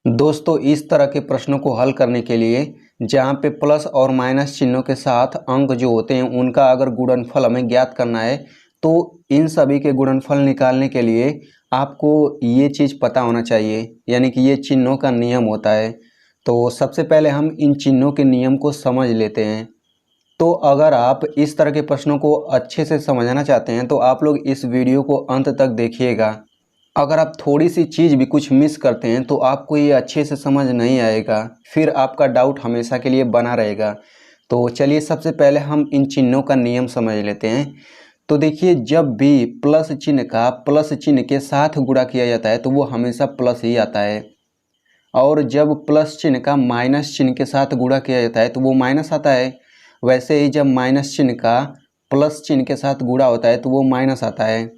दोस्तों, इस तरह के प्रश्नों को हल करने के लिए जहाँ पे प्लस और माइनस चिन्हों के साथ अंक जो होते हैं उनका अगर गुणनफल हमें ज्ञात करना है, तो इन सभी के गुणनफल निकालने के लिए आपको ये चीज़ पता होना चाहिए, यानी कि ये चिन्हों का नियम होता है। तो सबसे पहले हम इन चिन्हों के नियम को समझ लेते हैं। तो अगर आप इस तरह के प्रश्नों को अच्छे से समझना चाहते हैं तो आप लोग इस वीडियो को अंत तक देखिएगा। अगर आप थोड़ी सी चीज़ भी कुछ मिस करते हैं तो आपको ये अच्छे से समझ नहीं आएगा, फिर आपका डाउट हमेशा के लिए बना रहेगा। तो चलिए सबसे पहले हम इन चिन्हों का नियम समझ लेते हैं। तो देखिए, जब भी प्लस चिन्ह का प्लस चिन्ह के साथ गुणा किया जाता है तो वो हमेशा प्लस ही आता है, और जब प्लस चिन्ह का माइनस चिन्ह के साथ गुणा किया जाता है तो वो माइनस आता है। वैसे ही जब माइनस चिन्ह का प्लस चिन्ह के साथ गुणा होता है तो वो माइनस आता है,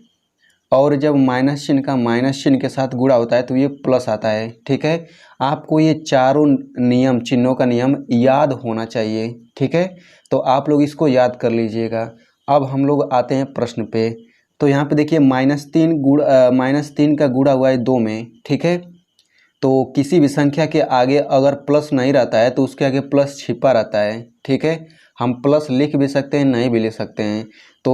और जब माइनस चिन्ह का माइनस चिन्ह के साथ गुणा होता है तो ये प्लस आता है। ठीक है, आपको ये चारों नियम, चिन्हों का नियम याद होना चाहिए। ठीक है, तो आप लोग इसको याद कर लीजिएगा। अब हम लोग आते हैं प्रश्न पे। तो यहाँ पे देखिए -3 का गुणा हुआ है 2 में। ठीक है, तो किसी भी संख्या के आगे अगर प्लस नहीं रहता है तो उसके आगे प्लस छिपा रहता है। ठीक है, हम प्लस लिख भी सकते हैं, नहीं भी लिख सकते हैं। तो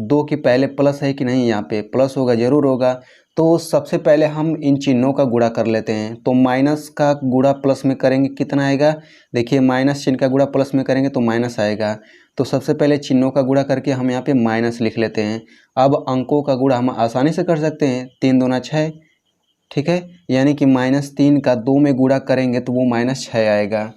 2 के पहले प्लस है कि नहीं, यहाँ पे प्लस होगा, ज़रूर होगा। तो सबसे पहले हम इन चिन्हों का गुणा कर लेते हैं। तो माइनस का गुणा प्लस में करेंगे कितना आएगा, देखिए माइनस चिन्ह का गुणा प्लस में करेंगे तो माइनस आएगा। तो सबसे पहले चिन्हों का गुणा करके हम यहाँ पे माइनस लिख लेते हैं। अब अंकों का गुणा हम आसानी से कर सकते हैं, 3 दूना 6। ठीक है, यानी कि -3 का 2 में गुणा करेंगे तो वो -6 आएगा।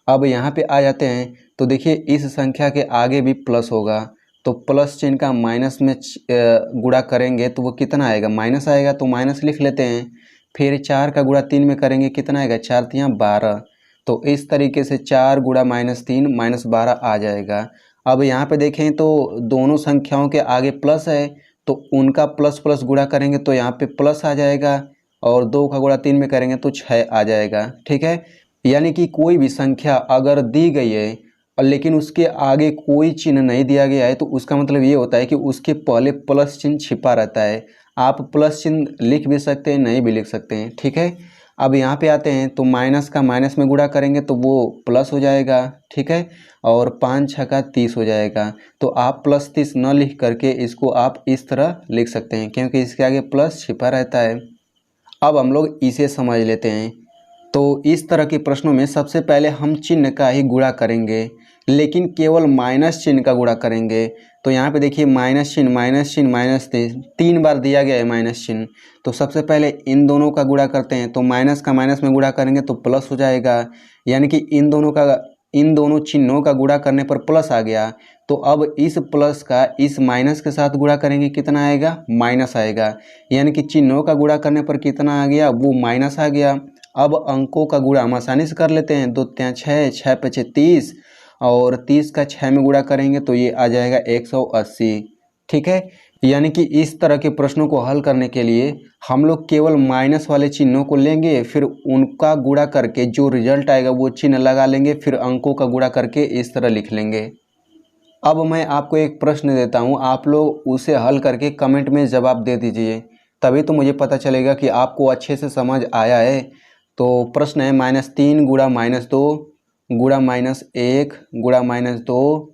अब यहाँ पे आ जाते हैं तो देखिए इस संख्या के आगे भी प्लस होगा, तो प्लस चिन्ह का माइनस में गुणा करेंगे तो वो कितना आएगा, माइनस आएगा, तो माइनस लिख लेते हैं। फिर 4 का गुणा 3 में करेंगे कितना आएगा, 4 तियाँ 12। तो इस तरीके से 4 गुणा -3 -12 आ जाएगा। अब यहाँ पे देखें तो दोनों संख्याओं के आगे प्लस है, तो उनका प्लस प्लस गुणा करेंगे तो यहाँ पे प्लस आ जाएगा, और 2 का गुणा 3 में करेंगे तो 6 आ जाएगा। ठीक है, यानी कि कोई भी संख्या अगर दी गई है और लेकिन उसके आगे कोई चिन्ह नहीं दिया गया है तो उसका मतलब ये होता है कि उसके पहले प्लस चिन्ह छिपा रहता है। आप प्लस चिन्ह लिख भी सकते हैं, नहीं भी लिख सकते हैं। ठीक है, अब यहाँ पे आते हैं तो माइनस का माइनस में गुणा करेंगे तो वो प्लस हो जाएगा। ठीक है, और 5 छक्का 30 हो जाएगा। तो आप +30 न लिख करके इसको आप इस तरह लिख सकते हैं, क्योंकि इसके आगे प्लस छिपा रहता है। अब हम लोग इसे समझ लेते हैं। तो इस तरह के प्रश्नों में सबसे पहले हम चिन्ह का ही गुणा करेंगे, लेकिन केवल माइनस चिन्ह का गुणा करेंगे। तो यहाँ पे देखिए माइनस चिन्ह -3 3 बार दिया गया है माइनस चिन्ह। तो सबसे पहले इन दोनों का गुणा करते हैं, तो माइनस का माइनस में गुणा करेंगे तो प्लस हो जाएगा, यानी कि इन दोनों चिन्हों का गुणा करने पर प्लस आ गया। तो अब इस प्लस का इस माइनस के साथ गुणा करेंगे कितना आएगा, माइनस आएगा, यानी कि चिन्हों का गुणा करने पर कितना आ गया, वो माइनस आ गया। अब अंकों का गुणा हम आसानी से कर लेते हैं, 2 तियाँ 6, 6 पचे 30, और 30 का 6 में गुणा करेंगे तो ये आ जाएगा 180। ठीक है, यानी कि इस तरह के प्रश्नों को हल करने के लिए हम लोग केवल माइनस वाले चिन्हों को लेंगे, फिर उनका गुणा करके जो रिजल्ट आएगा वो चिन्ह लगा लेंगे, फिर अंकों का गुणा करके इस तरह लिख लेंगे। अब मैं आपको एक प्रश्न देता हूँ, आप लोग उसे हल करके कमेंट में जवाब दे दीजिए, तभी तो मुझे पता चलेगा कि आपको अच्छे से समझ आया है। तो प्रश्न है -3 गुणा -2 गुणा -1 गुणा -2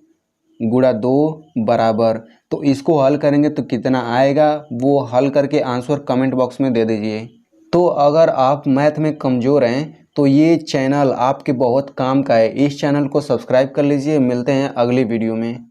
गुणा 2 बराबर। तो इसको हल करेंगे तो कितना आएगा, वो हल करके आंसर कमेंट बॉक्स में दे दीजिए। तो अगर आप मैथ में कमज़ोर हैं तो ये चैनल आपके बहुत काम का है, इस चैनल को सब्सक्राइब कर लीजिए। मिलते हैं अगली वीडियो में।